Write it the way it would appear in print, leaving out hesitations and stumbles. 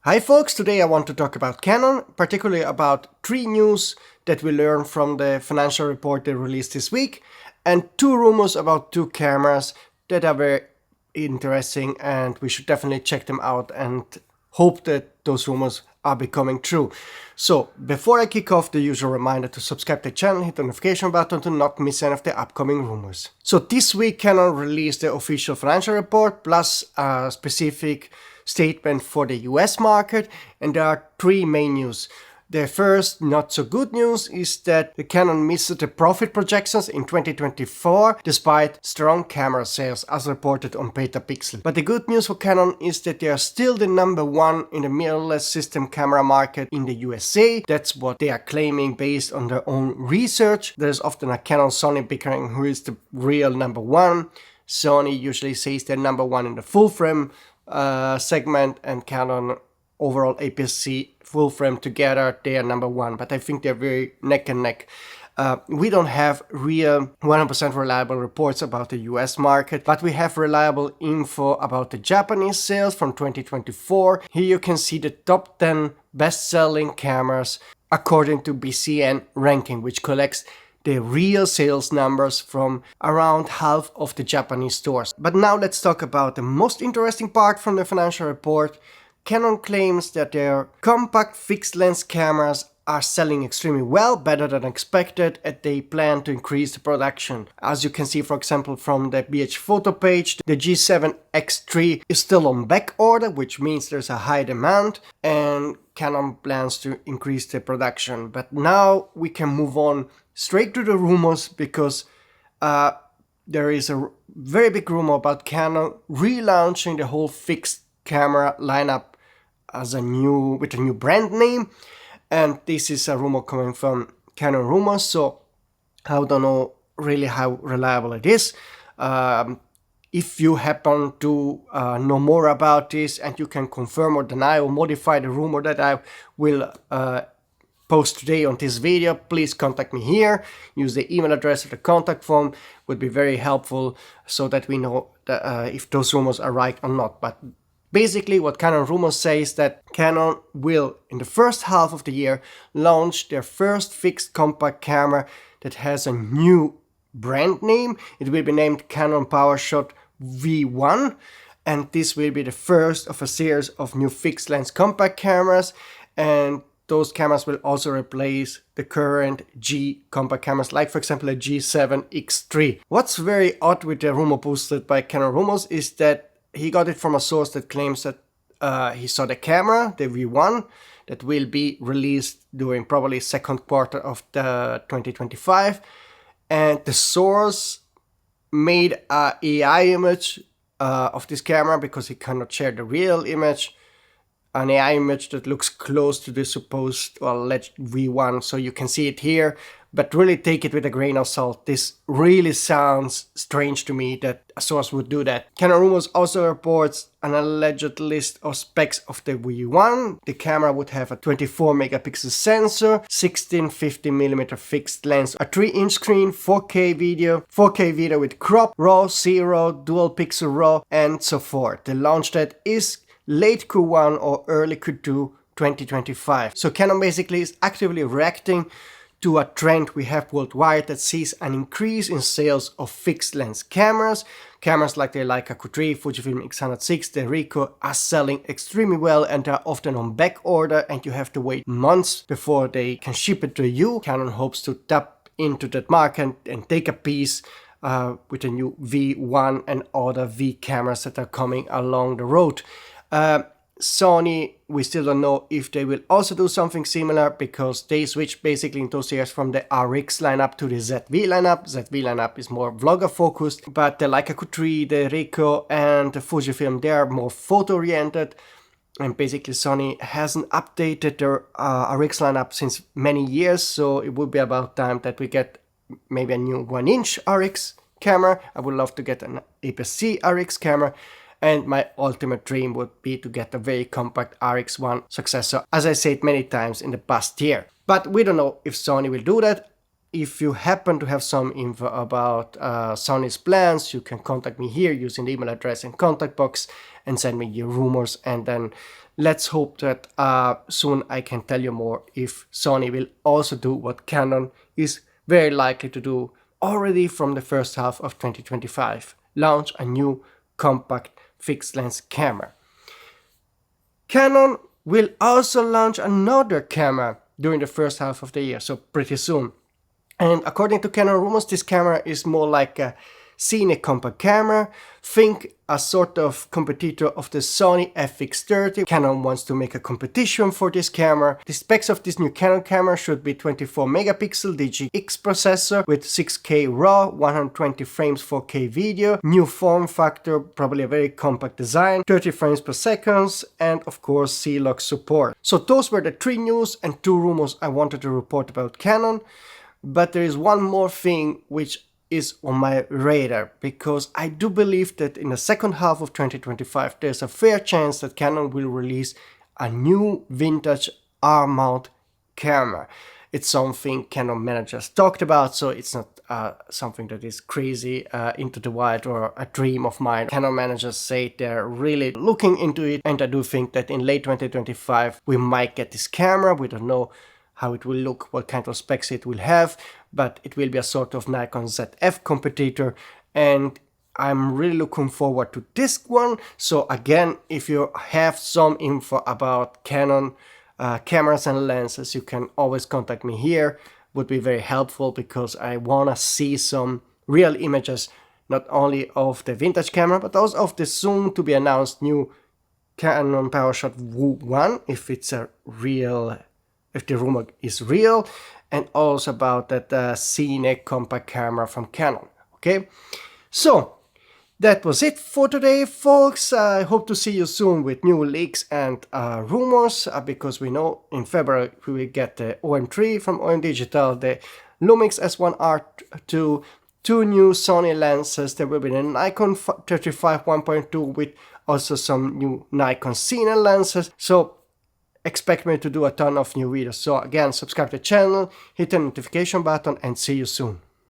Hi folks, today I want to talk about Canon, particularly about 3 news that we learned from the financial report they released this week, and 2 rumors about 2 cameras that are very interesting and we should definitely check them out and hope that those rumors are becoming true. So, before I kick off, the usual reminder to subscribe to the channel, hit the notification button to not miss any of the upcoming rumors. So this week Canon released the official financial report plus a specific statement for the US market, and there are 3 main news. The first not so good news is that the Canon missed the profit projections in 2024 despite strong camera sales as reported on Petapixel. But the good news for Canon is that they are still the number 1 in the mirrorless system camera market in the USA. That's what they are claiming based on their own research. There's often a Canon Sony bickering who is the real number 1. Sony usually says they're number 1 in the full frame segment, and Canon overall APS-C full frame together, they are number 1, but I think they're very neck and neck. We don't have real 100% reliable reports about the US market, but we have reliable info about the Japanese sales from 2024. Here you can see the top 10 best-selling cameras according to BCN ranking, which collects the real sales numbers from around half of the Japanese stores. But now let's talk about the most interesting part from the financial report. Canon claims that their compact fixed lens cameras are selling extremely well, better than expected, and they plan to increase the production. As you can see, for example, from the BH photo page, the G7X3 is still on back order, which means there's a high demand, and Canon plans to increase the production. But now we can move on straight to the rumors, because there is a very big rumor about Canon relaunching the whole fixed camera lineup with a new brand name, and this is a rumor coming from Canon Rumors, so I don't know really how reliable it is. If you happen to know more about this and you can confirm or deny or modify the rumor that I will post today on this video, please contact me here. Use the email address or the contact form, would be very helpful so that we know that, if those rumors are right or not. But basically what Canon Rumors says that Canon will, in the first half of the year, launch their first fixed compact camera that has a new brand name. It will be named Canon PowerShot V1, and this will be the first of a series of new fixed lens compact cameras, and those cameras will also replace the current G compact cameras, like for example a G7X3. What's very odd with the rumor posted by Canon Rumors is that he got it from a source that claims that he saw the camera, the V1, that will be released during probably second quarter of the 2025, and the source made a AI image of this camera because he cannot share the real image, an AI image that looks close to the supposed or alleged V1, so you can see it here, but really take it with a grain of salt. This really sounds strange to me that a source would do that. Canon Rumors also reports an alleged list of specs of the V1. The camera would have a 24 megapixel sensor, 16-50mm fixed lens, a 3-inch screen, 4K video with crop, RAW, zero, dual pixel RAW, and so forth. The launch date is late Q1 or early Q2 2025. So Canon basically is actively reacting to a trend we have worldwide that sees an increase in sales of fixed lens cameras. Cameras like the Leica Q3, Fujifilm X100VI, the Ricoh are selling extremely well and are often on back order, and you have to wait months before they can ship it to you. Canon hopes to tap into that market and take a piece with the new V1 and other V cameras that are coming along the road. Sony, we still don't know if they will also do something similar, because they switched basically in those years from the RX lineup to the ZV lineup. ZV lineup is more vlogger focused, but the Leica Q3, the Ricoh and the Fujifilm, they are more photo oriented. And basically Sony hasn't updated their RX lineup since many years, so it would be about time that we get maybe a new 1-inch RX camera. I would love to get an APS-C RX camera. And my ultimate dream would be to get a very compact RX1 successor, as I said many times in the past year. But we don't know if Sony will do that. If you happen to have some info about Sony's plans, you can contact me here using the email address and contact box and send me your rumors, and then let's hope that soon I can tell you more if Sony will also do what Canon is very likely to do already from the first half of 2025, launch a new compact fixed lens camera. Canon will also launch another camera during the first half of the year, so pretty soon. And according to Canon rumors, this camera is more like a cine compact camera. Think a sort of competitor of the Sony FX30. Canon wants to make a competition for this camera. The specs of this new Canon camera should be 24 megapixel DGX processor with 6K RAW, 120 frames 4K video, new form factor, probably a very compact design, 30 frames per second, and of course C-Lock support. So those were the 3 news and 2 rumors I wanted to report about Canon. But there is one more thing which is on my radar, because I do believe that in the second half of 2025 there's a fair chance that Canon will release a new vintage R-mount camera. It's something Canon managers talked about, so it's not something that is crazy into the wild or a dream of mine. Canon managers say they're really looking into it, and I do think that in late 2025 we might get this camera. We don't know how it will look, what kind of specs it will have, but it will be a sort of Nikon ZF competitor, and I'm really looking forward to this one. So again, if you have some info about Canon cameras and lenses, you can always contact me here. Would be very helpful, because I want to see some real images, not only of the vintage camera, but also of the soon to be announced new Canon PowerShot V1, if it's a real, if the rumor is real, and also about that cine compact camera from Canon. Okay, so that was it for today, folks. I hope to see you soon with new leaks and rumors, because we know in February we will get the OM3 from OM Digital, the Lumix S1R2, 2 new Sony lenses. There will be the Nikon 35 1.2 with also some new Nikon cine lenses. So expect me to do a ton of new videos. So again, subscribe to the channel, hit the notification button, and see you soon.